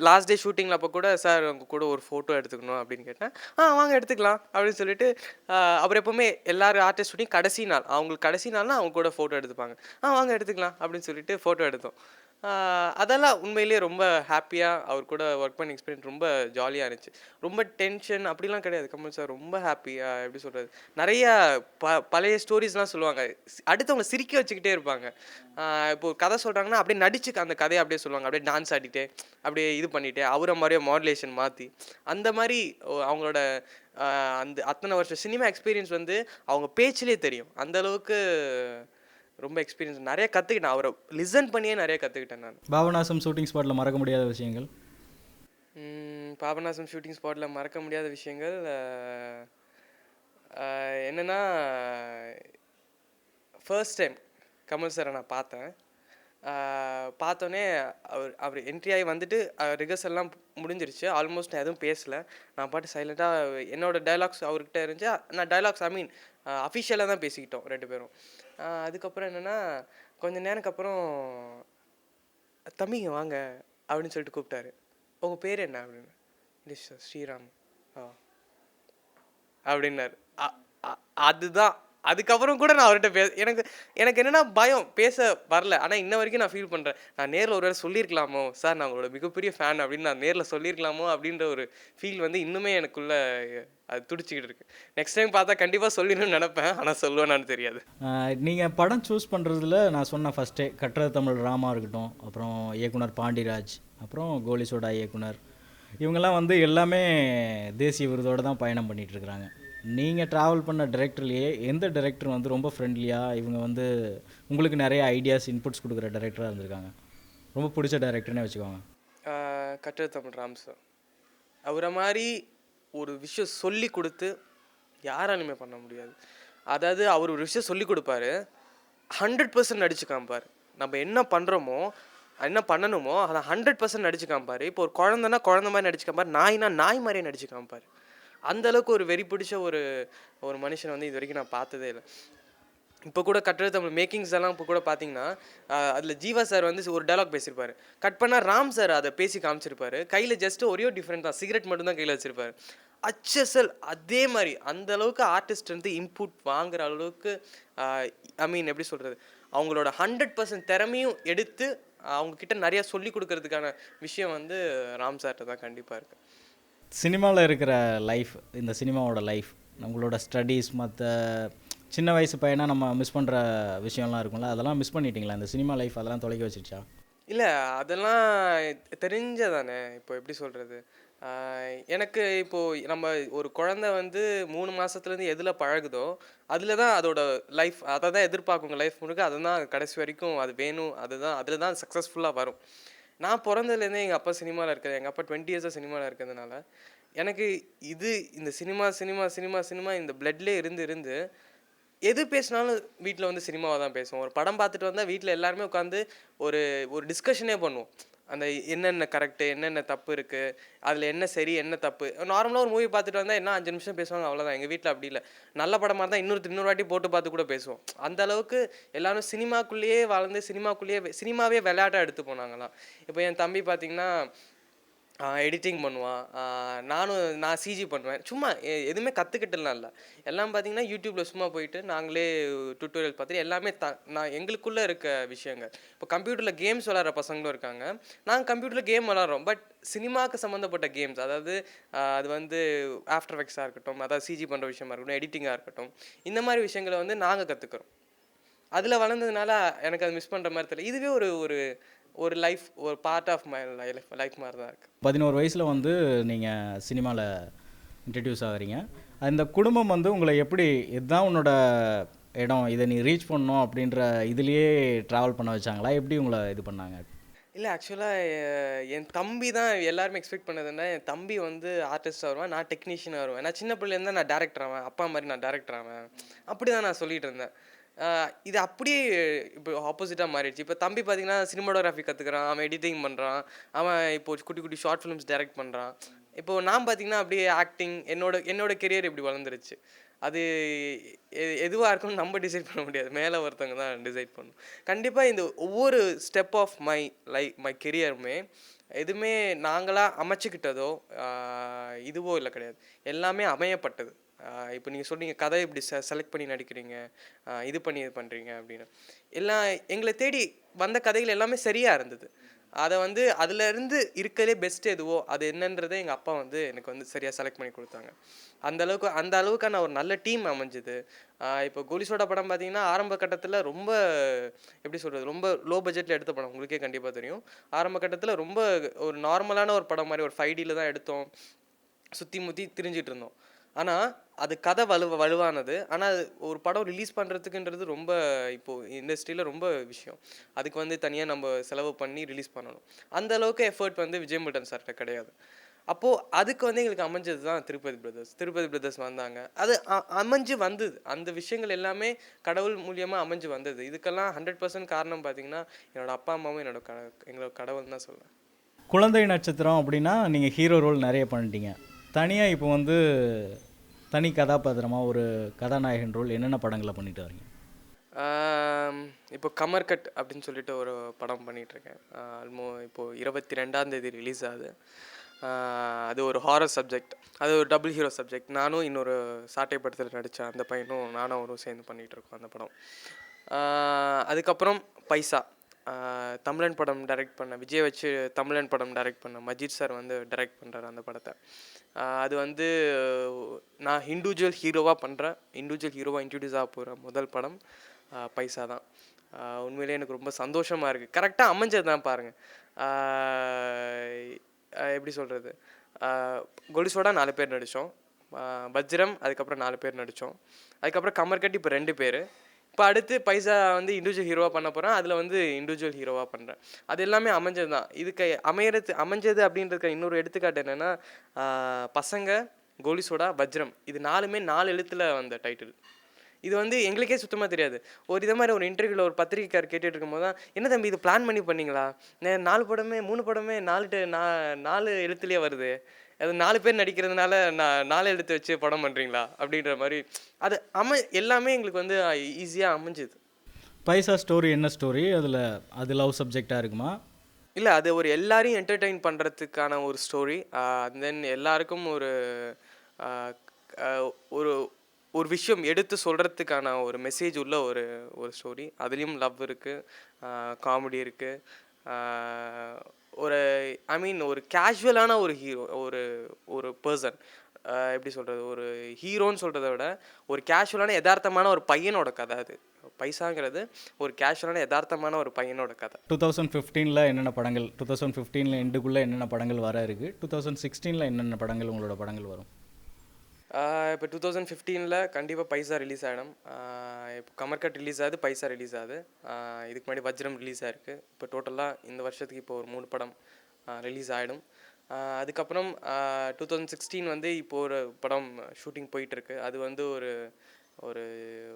லாஸ்ட் டே ஷூட்டிங்கில் அப்போ கூட சார் அவங்க கூட ஒரு ஃபோட்டோ எடுத்துக்கணும் அப்படின்னு கேட்டேன். வாங்க எடுத்துக்கலாம் அப்படின்னு சொல்லிட்டு அவர் எப்போவுமே எல்லாரும் ஆர்டிஸ்ட் ஷூட்டிங் கடைசி நாள், அவங்களுக்கு கடைசி நாள்னா அவங்க கூட ஃபோட்டோ எடுத்துப்பாங்க. வாங்க எடுத்துக்கலாம் அப்படின்னு சொல்லிட்டு ஃபோட்டோ எடுத்தோம். அதெல்லாம் உண்மையிலேயே ரொம்ப ஹாப்பியாக அவர் கூட ஒர்க் பண்ண எக்ஸ்பீரியன்ஸ் ரொம்ப ஜாலியாக இருந்துச்சு. ரொம்ப டென்ஷன் அப்படிலாம் கிடையாது. கமல் சார் ரொம்ப ஹாப்பியாக, எப்படி சொல்கிறது, நிறையா பழைய ஸ்டோரிஸ்லாம் சொல்லுவாங்க. அடுத்தவங்க சிரிக்க வச்சுக்கிட்டே இருப்பாங்க. இப்போ ஒரு கதை சொல்கிறாங்கன்னா அப்படியே நடிச்சு அந்த கதையை அப்படியே சொல்லுவாங்க. அப்படியே டான்ஸ் ஆடிட்டே அப்படியே இது பண்ணிவிட்டு அவரை மாதிரியே மாடுலேஷன் மாற்றி அந்த மாதிரி அவங்களோட அந்த அத்தனை வருஷம் சினிமா எக்ஸ்பீரியன்ஸ் வந்து அவங்க பேச்சிலே தெரியும். அந்தளவுக்கு ரொம்ப எக்ஸ்பீரியன்ஸ் நிறைய கற்றுக்கிட்டேன். அவரை லிசன் பண்ணியே நிறைய கற்றுக்கிட்டேன் நான். பாபநாசம் ஷூட்டிங் ஸ்பாட்டில் மறக்க முடியாத விஷயங்கள்? பாபநாசம் ஷூட்டிங் ஸ்பாட்டில் மறக்க முடியாத விஷயங்கள் என்னென்னா, ஃபர்ஸ்ட் டைம் கமல் சாரை நான் பார்த்தோன்னே அவர் என்ட்ரி ஆகி வந்துட்டு ரிஹர்சல்லாம் முடிஞ்சிருச்சு. ஆல்மோஸ்ட் நான் எதுவும் பேசலை. நான் பாட்டு சைலண்ட்டாக என்னோடய டைலாக்ஸ் அவர்கிட்ட இருந்துச்சு. நான் டைலாக்ஸ் அஃபிஷியலாக தான் பேசிக்கிட்டோம் 2 பேரும். அதுக்கப்புறம் என்னென்னா, கொஞ்சம் நேரத்துக்கு அப்புறம் தம்பிங்க வாங்க அப்படின்னு சொல்லிட்டு கூப்பிட்டாரு. உங்கள் பேர் என்ன அப்படின்னு. ஸ்ரீராம் அப்படின்னாரு. அதுதான் அதுக்கப்புறம் கூட நான் அவர்கிட்ட எனக்கு எனக்கு என்னென்னா பயம் பேச வரல. ஆனால் இன்ன வரைக்கும் நான் ஃபீல் பண்ணுறேன். நான் நேரில் ஒரு வேளை சொல்லியிருக்கலாமோ, சார் நான் உங்களோட மிகப்பெரிய ஃபேன் அப்படின்னு நான் நேரில் சொல்லியிருக்கலாமோ அப்படின்ற ஒரு ஃபீல் வந்து இன்னுமே எனக்குள்ள அது துடிச்சிக்கிட்டு இருக்கு. நெக்ஸ்ட் டைம் பார்த்தா கண்டிப்பாக சொல்லிடணும்னு நினப்பேன். ஆனால் சொல்லுவேனான்னு தெரியாது. நீங்கள் படம் சூஸ் பண்ணுறதுல நான் சொன்ன ஃபஸ்ட்டே கட்டுறது தமிழ் ராமா இருக்கட்டும், அப்புறம் இயக்குனர் பாண்டிராஜ், அப்புறம் கோலி சோடா இயக்குனர், இவங்கெல்லாம் வந்து எல்லாமே தேசிய விருதோடு தான் பயணம் பண்ணிகிட்ருக்குறாங்க. நீங்கள் ட்ராவல் பண்ண டைரக்டர்லேயே எந்த டைரக்டர் வந்து ரொம்ப ஃப்ரெண்ட்லியாக இவங்க வந்து உங்களுக்கு நிறைய ஐடியாஸ் இன்புட்ஸ் கொடுக்குற டைரக்டராக இருந்திருக்காங்க? ரொம்ப பிடிச்ச டைரக்டர்னே வச்சுக்கோங்க. கட்டுரை தமிழ் ராம் சார். அவரை மாதிரி ஒரு விஷயம் சொல்லி கொடுத்து யாராலுமே பண்ண முடியாது. அதாவது அவர் ஒரு விஷயம் சொல்லி கொடுப்பாரு, 100% நடிச்சு காமிப்பார். நம்ம என்ன பண்ணுறோமோ என்ன பண்ணணுமோ அதை 100% நடிச்சு காமிப்பார். இப்போ ஒரு குழந்தைன்னா குழந்தை மாதிரி நடிச்சு காமிப்பார், நாய்னா நாய் மாதிரியே நடிச்சு காமிப்பார். அந்த அளவுக்கு ஒரு வெறி பிடிச்ச ஒரு ஒரு மனுஷனை வந்து இது வரைக்கும் நான் பார்த்ததே இல்லை. இப்போ கூட கட்டுரை தமிழ் மேக்கிங்ஸ் எல்லாம் இப்போ கூட பார்த்தீங்கன்னா அதில் ஜீவா சார் வந்து ஒரு டைலாக் பேசியிருப்பார். கட் பண்ணால் ராம் சார் அதை பேசி காமிச்சிருப்பாரு. கையில் ஜஸ்ட்டு ஒரே ஒரு டிஃப்ரெண்ட் தான், சிகரெட் மட்டும்தான் கையில் வச்சுருப்பார். அச்சசல் அதே மாதிரி அந்த அளவுக்கு ஆர்டிஸ்ட் வந்து இன்புட் வாங்குற அளவுக்கு ஐ மீன் எப்படி சொல்கிறது, அவங்களோட 100% திறமையும் எடுத்து அவங்கக்கிட்ட நிறையா சொல்லி கொடுக்கறதுக்கான விஷயம் வந்து ராம் சார்கிட்ட தான் கண்டிப்பாக இருக்குது. சினிமாவில் இருக்கிற லைஃப், இந்த சினிமாவோட லைஃப், நம்மளோட ஸ்டடீஸ், மற்ற சின்ன வயசு பையனா நம்ம மிஸ் பண்ணுற விஷயம்லாம் இருக்கும்ல, அதெல்லாம் மிஸ் பண்ணிட்டீங்களா? இந்த சினிமா லைஃப் அதெல்லாம் தொலைக்க வச்சிருச்சா? இல்லை, அதெல்லாம் தெரிஞ்சதானே. இப்போ எப்படி சொல்கிறது, எனக்கு இப்போது நம்ம ஒரு குழந்தை வந்து 3 மாதத்துலேருந்து எதில் பழகுதோ அதில் தான் அதோட லைஃப், அதை தான் எதிர்பார்க்குங்க லைஃப் முழுக்க. அதை தான் கடைசி வரைக்கும் அது வேணும், அதுதான் அதில் தான் சக்ஸஸ்ஃபுல்லாக வரும். நான் பிறந்ததுலேருந்தே எங்கள் அப்பா சினிமாவில் இருக்கிறது, எங்கள் அப்பா 20 இயர்ஸாக சினிமாவில் இருக்கிறதுனால எனக்கு இந்த சினிமா சினிமா சினிமா சினிமா இந்த பிளட்லேயே இருந்து எது பேசினாலும் வீட்டில் வந்து சினிமாவை தான் பேசுவோம். ஒரு படம் பார்த்துட்டு வந்தால் வீட்டில் எல்லாருமே உட்காந்து ஒரு ஒரு டிஸ்கஷனே பண்ணுவோம். அந்த என்னென்ன கரெக்டு, என்னென்ன தப்பு இருக்குது, அதில் என்ன சரி என்ன தப்பு. நார்மலாக ஒரு மூவி பார்த்துட்டு வந்தால் என்ன 5 நிமிஷம் பேசுவாங்க, அவ்வளோதான். எங்கள் வீட்டில் அப்படி இல்லை. நல்ல படமாக இருந்தால் இன்னொரு வாட்டி போட்டு பார்த்து கூட பேசுவோம். அந்த அளவுக்கு எல்லோரும் சினிமாக்குள்ளேயே வளர்ந்து சினிமாவே விளையாட்டாக எடுத்து போனாங்களாம். இப்போ என் தம்பி பார்த்திங்கன்னா எடிட்டிங் பண்ணுவான், நான் சிஜி பண்ணுவேன். சும்மா எதுவுமே கற்றுக்கிட்டுலாம் இல்லை. எல்லாம் பார்த்திங்கன்னா யூடியூப்பில் சும்மா போயிட்டு நாங்களே டுட்டோரியல் பார்த்துட்டு எல்லாமே நான் எங்களுக்குள்ளே இருக்க விஷயங்கள். இப்போ கம்ப்யூட்டரில் கேம்ஸ் விளாட்ற பசங்களும் இருக்காங்க. நாங்கள் கம்ப்யூட்டரில் கேம் விளாட்றோம், பட் சினிமாவுக்கு சம்மந்தப்பட்ட கேம்ஸ், அதாவது அது வந்து ஆஃப்டர் எஃபெக்ட்ஸாக இருக்கட்டும், அதாவது சிஜி பண்ணுற விஷயமா இருக்கட்டும், எடிட்டிங்காக இருக்கட்டும், இந்த மாதிரி விஷயங்களை வந்து நாங்கள் கற்றுக்குறோம். அதில் வளர்ந்ததுனால எனக்கு அது மிஸ் பண்ணுற மாதிரி தெரியல. இதுவே ஒரு ஒரு ஒரு லைஃப், ஒரு பார்ட் ஆஃப் மை லைஃப் மாதிரி தான் இருக்குது. 11 வயசில் வந்து நீங்கள் சினிமாவில் இன்ட்ரடியூஸ் ஆகிறீங்க. அந்த குடும்பம் வந்து உங்களை எப்படி, இதுதான் உன்னோட இடம், இதை நீ ரீச் பண்ணணும் அப்படின்ற இதுலேயே ட்ராவல் பண்ண வச்சாங்களா? எப்படி உங்களை இது பண்ணாங்க? இல்லை, ஆக்சுவலாக என் தம்பி தான் எல்லாருமே எக்ஸ்பெக்ட் பண்ணதுன்னா, என் தம்பி வந்து ஆர்டிஸ்டாக வருவான், நான் டெக்னீஷியனாக வருவேன். நான் சின்ன பிள்ளைலேருந்து நான் டேரக்டர் ஆவேன், அப்பா மாதிரி நான் டேரக்டர் ஆவேன், அப்படி தான் நான் சொல்லிகிட்டு இருந்தேன். இது அப்படியே இப்போ ஆப்போசிட்டாக மாறிடுச்சு. இப்போ தம்பி பார்த்தீங்கன்னா சினிமாட்டோகிராஃபி கற்றுக்குறான், அவன் எடிட்டிங் பண்ணுறான், அவன் இப்போது குட்டி குட்டி ஷார்ட் ஃபிலிம்ஸ் டைரக்ட் பண்ணுறான். இப்போது நான் பார்த்தீங்கன்னா அப்படியே ஆக்டிங், என்னோட கெரியர் இப்படி வளர்ந்துருச்சு. அது எதுவாக இருக்கும்னு நம்ம டிசைட் பண்ண முடியாது, மேலே ஒருத்தவங்க தான் டிசைட் பண்ணணும். கண்டிப்பாக இந்த ஒவ்வொரு ஸ்டெப் ஆஃப் மை கெரியருமே எதுவுமே நாங்களாக அமைச்சிக்கிட்டதோ இதுவோ இல்லை, கிடையாது. எல்லாமே அமையப்பட்டது. இப்போ நீங்கள் சொன்னீங்க கதை இப்படி செலக்ட் பண்ணி நடிக்கிறீங்க, இது பண்ணுறீங்க அப்படின்னு. எல்லாம் எங்களை தேடி வந்த கதைகள் எல்லாமே சரியாக இருந்தது. அதை வந்து அதிலேருந்து இருக்கிறதே பெஸ்ட் எதுவோ அது என்னன்றதை எங்கள் அப்பா வந்து எனக்கு வந்து சரியாக செலக்ட் பண்ணி கொடுத்தாங்க. அந்த அளவுக்கான ஒரு நல்ல டீம் அமைஞ்சுது. இப்போ கோலி சோடா படம் பார்த்தீங்கன்னா ஆரம்ப கட்டத்தில் ரொம்ப எப்படி சொல்கிறது, ரொம்ப லோ பட்ஜெட்டில் எடுத்த படம், உங்களுக்கே கண்டிப்பாக தெரியும். ஆரம்ப கட்டத்தில் ரொம்ப ஒரு நார்மலான ஒரு படம் மாதிரி ஒரு 5Dயில் தான் எடுத்தோம், சுற்றி முற்றி திரிஞ்சிட்டு இருந்தோம். ஆனால் அது கதை வலுவானது. ஆனால் ஒரு படம் ரிலீஸ் பண்ணுறதுக்குன்றது ரொம்ப இப்போது இண்டஸ்ட்ரியில் ரொம்ப விஷயம். அதுக்கு வந்து தனியாக நம்ம செலவு பண்ணி ரிலீஸ் பண்ணணும். அந்த அளவுக்கு எஃபர்ட் வந்து விஜய் மில்டன் சார்கிட்ட கிடையாது. அப்போது அதுக்கு வந்து எங்களுக்கு அமைஞ்சது தான் திருப்பதி பிரதர்ஸ் வந்தாங்க. அது அமைஞ்சு வந்தது. அந்த விஷயங்கள் எல்லாமே கடவுள் மூலியமாக அமைஞ்சு வந்தது. இதுக்கெல்லாம் 100% காரணம் பார்த்தீங்கன்னா என்னோடய அப்பா அம்மாவும் எங்களோட கடவுள் தான் சொல்லுவேன். குழந்தை நட்சத்திரம் அப்படின்னா நீங்கள் ஹீரோ ரோல் நிறைய பண்ணிட்டீங்க. தனியாக இப்போ வந்து தனி கதாபாத்திரமாக ஒரு கதாநாயகன் ரோல் என்னென்ன படங்களை பண்ணிட்டு வரீங்க? இப்போ கமர்கட் அப்படின்னு சொல்லிட்டு ஒரு படம் பண்ணிகிட்ருக்கேன். இப்போது 22ஆம் தேதி ரிலீஸ் ஆகுது. அது ஒரு ஹாரர் சப்ஜெக்ட், அது ஒரு டபுள் ஹீரோ சப்ஜெக்ட். நானும் இன்னொரு சாட்டை படத்தில் நடித்தேன் அந்த பையனும் நானும் அவரும் சேர்ந்து பண்ணிகிட்ருக்கோம் அந்த படம். அதுக்கப்புறம் பைசா, தமிழன் படம் டைரக்ட் பண்ண விஜய் வச்சு தமிழன் படம் டைரக்ட் பண்ண மஜித் சார் வந்து டைரக்ட் பண்ணுறாரு அந்த படத்தை. அது வந்து நான் இண்டிவிஜுவல் ஹீரோவாக பண்ணுறேன், இண்டிவிஜுவல் ஹீரோவாக இன்ட்ரடியூஸ் ஆக போகிற முதல் படம் பைசா தான். உண்மையிலே எனக்கு ரொம்ப சந்தோஷமாக இருக்குது. கரெக்டாக அமைஞ்சது தான் பாருங்கள். எப்படி சொல்கிறது, கொலுசோட 4 பேர் நடித்தோம், வஜ்ரம் அதுக்கப்புறம் 4 பேர் நடித்தோம், அதுக்கப்புறம் கமர்கட் இப்போ 2 பேர். இப்போ அடுத்து பைசா வந்து இண்டிவிஜுவல் ஹீரோவாக பண்ண போகிறேன், அதில் வந்து இண்டிவிஜுவல் ஹீரோவாக பண்ணுறேன். அது எல்லாமே அமைஞ்சது தான். இதுக்கு அமைஞ்சது அப்படின்றதுக்கு இன்னொரு எடுத்துக்காட்டு என்னென்னா, பசங்க, கோலிசோடா, வஜ்ரம் இது 4மே 4 எழுத்தில் வந்த டைட்டில். இது வந்து எங்களுக்கே சுத்தமாக தெரியாது. இதை மாதிரி ஒரு இன்டர்வியூவில் ஒரு பத்திரிக்கைக்கார் கேட்டுட்டு இருக்கும்போது தான், என்ன தம்பி இது பிளான் பண்ணி பண்ணீங்களா? 4 படமே 3 படமே 4 எழுத்துலேயே வருது, அது 4 பேர் நடிக்கிறதுனால 4 எழுத்து வச்சு படம் பண்ணுறீங்களா அப்படின்ற மாதிரி. அது எல்லாமே எங்களுக்கு வந்து ஈஸியாக அமைஞ்சுது. பைசா ஸ்டோரி என்ன ஸ்டோரி? அது லவ் சப்ஜெக்டாக இருக்குமா? இல்லை, அது ஒரு எல்லாரையும் என்டர்டெயின் பண்ணுறதுக்கான ஒரு ஸ்டோரி. தென் எல்லாருக்கும் ஒரு ஒரு ஒரு விஷயம் எடுத்து சொல்கிறதுக்கான ஒரு மெசேஜ் உள்ள ஒரு ஸ்டோரி. அதுலேயும் லவ் இருக்குது, காமெடி இருக்குது, ஒரு ஐ மீன் ஒரு கேஷுவலான ஒரு ஹீரோ, ஒரு பர்சன், எப்படி சொல்கிறது, ஒரு ஹீரோன்னு சொல்கிறத விட ஒரு கேஷுவலான யதார்த்தமான ஒரு பையனோட கதை அது. பைசாங்கிறது ஒரு கேஷுவலான யதார்த்தமான ஒரு பையனோட கதை. 2015 என்னென்ன படங்கள், 2015 எண்டுக்குள்ளே என்னென்ன படங்கள் வர இருக்குது, 2016 என்னென்ன படங்கள் உங்களோட படங்கள் வரும்? இப்போ 2015 கண்டிப்பாக பைசா ரிலீஸ் ஆகிடும். இப்போ கமர்கட் ரிலீஸ் ஆகுது, பைசா ரிலீஸ் ஆகுது. இதுக்கு முன்னாடி வஜ்ரம் ரிலீஸ் ஆகிருக்கு. இப்போ டோட்டலாக இந்த வருஷத்துக்கு இப்போ ஒரு 3 படம் ரிலீஸ் ஆகிடும். அதுக்கப்புறம் 2016 வந்து இப்போது ஒரு படம் ஷூட்டிங் போயிட்டுருக்கு. அது வந்து ஒரு ஒரு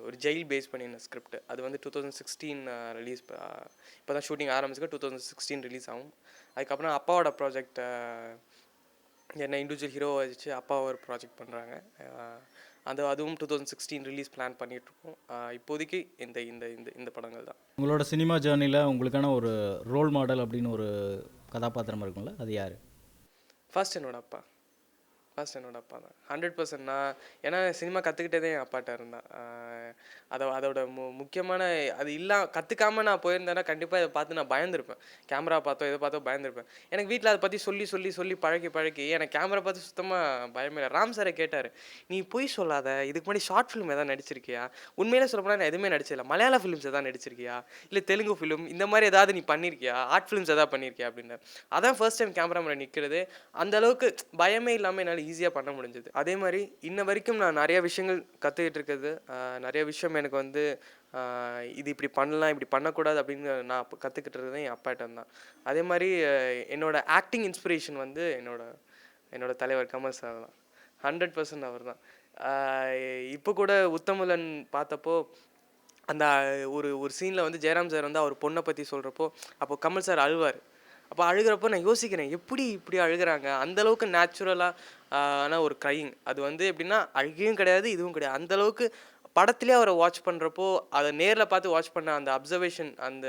ஒரு ஜெயில் பேஸ் பண்ணின ஸ்கிரிப்ட். அது வந்து 2016 ரிலீஸ், இப்போ தான் ஷூட்டிங் ஆரம்பிச்சுக்க 2016 ரிலீஸ் ஆகும். அதுக்கப்புறம் அப்பாவோட ப்ராஜெக்ட், என்ன இண்டிவிஜுவல் ஹீரோவை வச்சு அப்பா ஒரு ப்ராஜெக்ட் பண்ணுறாங்க. அதுவும் 2016 ரிலீஸ் பிளான் பண்ணிகிட்ருக்கோம். இப்போதைக்கு இந்த இந்த இந்த இந்த படங்கள் தான். உங்களோட சினிமா ஜேர்னியில் உங்களுக்கான ஒரு ரோல் மாடல் அப்படின்னு ஒரு கதாபாத்திரம் இருக்கும்ல, அது யார்? ஃபர்ஸ்ட் என்னோட அப்பா தான் 100%. நான் ஏன்னா சினிமா கற்றுக்கிட்டதே என் அப்பாட்ட இருந்தான். அதோட முக்கியமான அது கற்றுக்காமல் நான் போயிருந்தேன்னா கண்டிப்பாக இதை பார்த்து நான் பயந்துருப்பேன். கேமரா பார்த்தோ இதை பார்த்தோ பயந்துருப்பேன். எனக்கு வீட்டில் அதை பற்றி சொல்லி பழக்கி எனக்கு கேமரா பார்த்து சுத்தமாக பயமே இல்லை. ராம் சாரை கேட்டார், நீ பொய் சொல்லாத, இதுக்கு முன்னாடி ஷார்ட் ஃபிலிம் எதாவது நடிச்சிருக்கியா? உண்மையிலே சொல்லப்போனால் நான் எதுவுமே நடிச்சதில்லை. மலையாள ஃபிலிம்ஸ் எதாவது நடிச்சிருக்கியா, இல்லை தெலுங்கு ஃபிலிம் இந்த மாதிரி ஏதாவது நீ பண்ணியிருக்கியா, ஆர்ட் ஃபிலிம்ஸ் எதாவது பண்ணியிருக்கியா அப்படின்னு. அதான் ஃபர்ஸ்ட் டைம் கேமராமேன் நிற்கிறது. அந்தளவுக்கு பயமே இல்லாமல் என்னால் ஈஸியாக பண்ண முடிஞ்சது. அதே மாதிரி இன்ன வரைக்கும் நான் நிறைய விஷயங்கள் கற்றுக்கிட்டு இருக்கிறது, நிறைய விஷயம் எனக்கு வந்து இது இப்படி பண்ணலாம் இப்படி பண்ணக்கூடாது அப்படின்னு நான் கற்றுக்கிட்டு இருந்தது என் அப்பாட்ட தான். அதே மாதிரி என்னோட ஆக்டிங் இன்ஸ்பிரேஷன் வந்து என்னோட தலைவர் கமல் சார் தான். 100% அவர் தான். இப்போ கூட உத்தமுலன் பார்த்தப்போ அந்த ஒரு சீனில் வந்து ஜெயராம் சார் வந்து அவர் பொண்ணை பற்றி சொல்கிறப்போ அப்போ கமல் சார் அழுவார். அப்போ அழுகிறப்போ நான் யோசிக்கிறேன், எப்படி இப்படி அழுகிறாங்க, அந்தளவுக்கு நேச்சுரலாக ஆனால் ஒரு க்ரையிங். அது வந்து எப்படின்னா அழுகையும் கிடையாது இதுவும் கிடையாது, அந்தளவுக்கு படத்துலேயே அவரை வாட்ச் பண்ணுறப்போ அதை நேரில் பார்த்து வாட்ச் பண்ண அந்த அப்சர்வேஷன், அந்த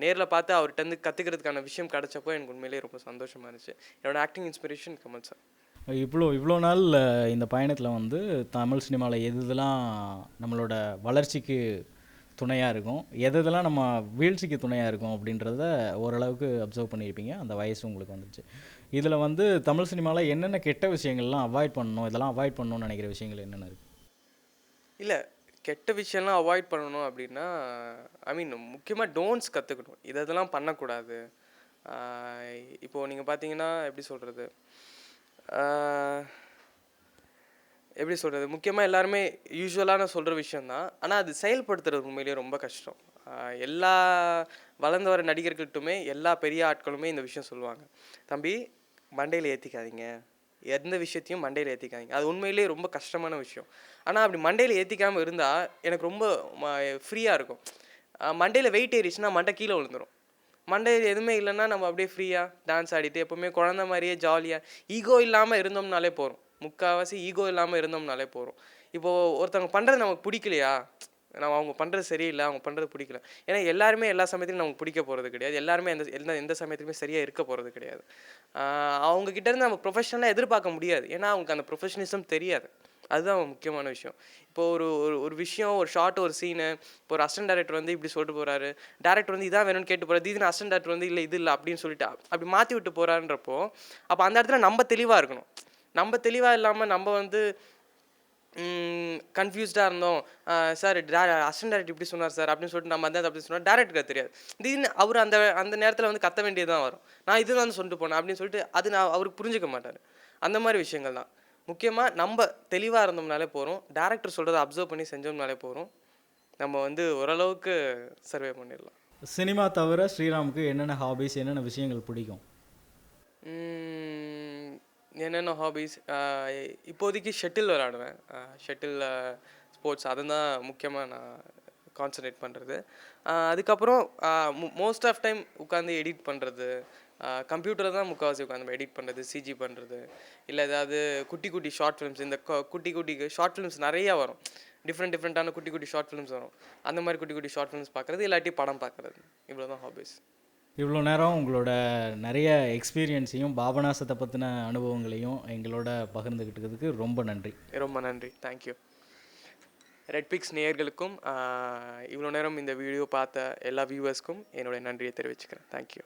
நேரில் பார்த்து அவர்கிட்ட கற்றுக்கிறதுக்கான விஷயம் கிடச்சப்போ எனக்கு உண்மையிலேயே ரொம்ப சந்தோஷமாக இருந்துச்சு. என்னோடய ஆக்டிங் இன்ஸ்பிரேஷன் கமல் சார். இவ்வளோ நாள் இந்த பயணத்தில் வந்து தமிழ் சினிமாவில் எதெல்லாம் நம்மளோட வளர்ச்சிக்கு துணையாக இருக்கும், எதெல்லாம் நம்ம வீழ்ச்சிக்கு துணையாக இருக்கும் அப்படின்றத ஓரளவுக்கு அப்சர்வ் பண்ணியிருப்பீங்க. அந்த வயசு உங்களுக்கு வந்துச்சு. இதில் வந்து தமிழ் சினிமாவில் என்னென்ன கெட்ட விஷயங்கள்லாம் அவாய்ட் பண்ணணும், இதெல்லாம் அவாய்ட் பண்ணணும்னு நினைக்கிற விஷயங்கள் என்னென்ன இருக்குது? இல்லை, கெட்ட விஷயம்லாம் அவாய்ட் பண்ணணும் அப்படின்னா ஐ மீன் முக்கியமாக டோன்ட்ஸ் கற்றுக்கணும். இதெல்லாம் பண்ணக்கூடாது. இப்போது நீங்கள் பார்த்தீங்கன்னா எப்படி சொல்கிறது, முக்கியமாக எல்லாருமே யூஸ்வலாக நான் சொல்கிற விஷயந்தான், ஆனால் அது செயல்படுத்துறது உண்மையிலேயே ரொம்ப கஷ்டம். எல்லா வளர்ந்து வர நடிகர்கள்ட்டுமே எல்லா பெரிய ஆட்களுமே இந்த விஷயம் சொல்லுவாங்க, தம்பி மண்டையில் ஏற்றிக்காதீங்க, எந்த விஷயத்தையும் மண்டையில் ஏற்றிக்காதீங்க. அது உண்மையிலேயே ரொம்ப கஷ்டமான விஷயம். ஆனால் அப்படி மண்டையில் ஏற்றிக்காமல் இருந்தால் எனக்கு ரொம்ப ஃப்ரீயாக இருக்கும். மண்டையில் வெயிட் ஏறிச்சுன்னா மண்டை கீழே விழுந்துடும். மண்டையில் எதுவுமே இல்லைன்னா நம்ம அப்படியே ஃப்ரீயாக டான்ஸ் ஆடிட்டு எப்போவுமே குழந்த மாதிரியே ஜாலியாக ஈகோ இல்லாமல் இருந்தோம்னாலே போகிறோம். முக்கால்வாசி ஈகோ இல்லாமல் இருந்தோம்னாலே போகிறோம். இப்போது ஒருத்தவங்க பண்ணுறது நமக்கு பிடிக்கலையா, நம்ம அவங்க பண்ணுறது சரியில்லை, அவங்க பண்ணுறது பிடிக்கல. ஏன்னா எல்லாருமே எல்லா சமயத்துலையும் நமக்கு பிடிக்க போகிறது கிடையாது. எல்லாருமே எந்த சமயத்துலையுமே சரியாக இருக்க போகிறது கிடையாது. அவங்க கிட்டேருந்து நம்ம ப்ரொஃபஷனலாக எதிர்பார்க்க முடியாது. ஏன்னா அவங்களுக்கு அந்த ப்ரொஃபஷனலிசம் தெரியாது. அதுதான் முக்கியமான விஷயம். இப்போ ஒரு ஒரு ஒரு விஷயம், ஒரு ஷாட், ஒரு சீனு, இப்போ ஒரு அசிஸ்டன்ட் டைரக்டர் வந்து இப்படி சொல்லிட்டு போகிறாரு, டேரக்டர் வந்து இதான் வேணும்னு கேட்டு போகிறாரு, திடீர்னு அசிஸ்டன்ட் டைரக்டர் வந்து இல்லை இது இல்லை அப்படின்னு சொல்லிட்டு அப்படி மாற்றி விட்டு போகிறான்றப்போ, அப்போ அந்த இடத்துல நம்ம தெளிவாக இருக்கணும். நம்ம தெளிவாக இல்லாமல் நம்ம வந்து கன்ஃபியூஸ்டாக இருந்தோம். சார் அசிஸ்டன்ட் டைரக்டர் இப்படி சொன்னார் சார் அப்படின்னு சொல்லிட்டு நம்ம அந்த அப்படி சொன்னால் டேரக்டருக்கு தெரியாது. திடீர்னு அவர் அந்த அந்த நேரத்தில் வந்து கத்த வேண்டியது தான் வரும். நான் இது தான் சொல்லிட்டு போனேன் அப்படின்னு சொல்லிட்டு அது அவருக்கு புரிஞ்சுக்க மாட்டார். அந்த மாதிரி விஷயங்கள் தான். முக்கியமாக நம்ம தெளிவாக இருந்தோம்னாலே போகிறோம். டேரக்டர் சொல்கிறத அப்சர்வ் பண்ணி செஞ்சோம்னாலே போகிறோம். நம்ம வந்து ஓரளவுக்கு சர்வே பண்ணிடலாம். சினிமா தவிர ஸ்ரீராமுக்கு என்னென்ன ஹாபீஸ், என்னென்ன விஷயங்கள் பிடிக்கும்? என்னென்ன ஹாபீஸ், இப்போதைக்கு ஷட்டில் விளாடுவேன். ஷட்டில் ஸ்போர்ட்ஸ் அதுதான் முக்கியமாக நான் கான்சன்ட்ரேட் பண்ணுறது. அதுக்கப்புறம் மோஸ்ட் ஆஃப் டைம் உட்காந்து எடிட் பண்ணுறது, கம்ப்யூட்டரை தான் முக்கால்வாசி உட்காந்து எடிட் பண்ணுறது, சிஜி பண்ணுறது, இல்லை ஏதாவது குட்டி குட்டி ஷார்ட் ஃபிலிம்ஸ். இந்த குட்டி குட்டி ஷார்ட் ஃபிலிம்ஸ் நிறையா வரும். டிஃப்ரெண்ட்டான குட்டி குட்டி ஷார்ட் ஃபிலிம்ஸ் வரும். அந்த மாதிரி குட்டி குட்டி ஷார்ட் ஃபிலிம்ஸ் பார்க்குறது, இல்லாட்டி படம் பார்க்குறது. இவ்வளோ தான் ஹாபீஸ். இவ்வளோ நேரம் உங்களோட நிறைய எக்ஸ்பீரியன்ஸையும் பாபநாசத்தை பற்றின அனுபவங்களையும் எங்களோட பகிர்ந்துக்கிட்டதுக்கு ரொம்ப நன்றி. ரொம்ப நன்றி. தேங்க்யூ. ரெட் பிக்ஸ் நேயர்களுக்கும் இவ்வளோ நேரம் இந்த வீடியோ பார்த்த எல்லா வியூவர்ஸ்க்கும் என்னுடைய நன்றியை தெரிவிச்சுக்கிறேன். தேங்க்யூ.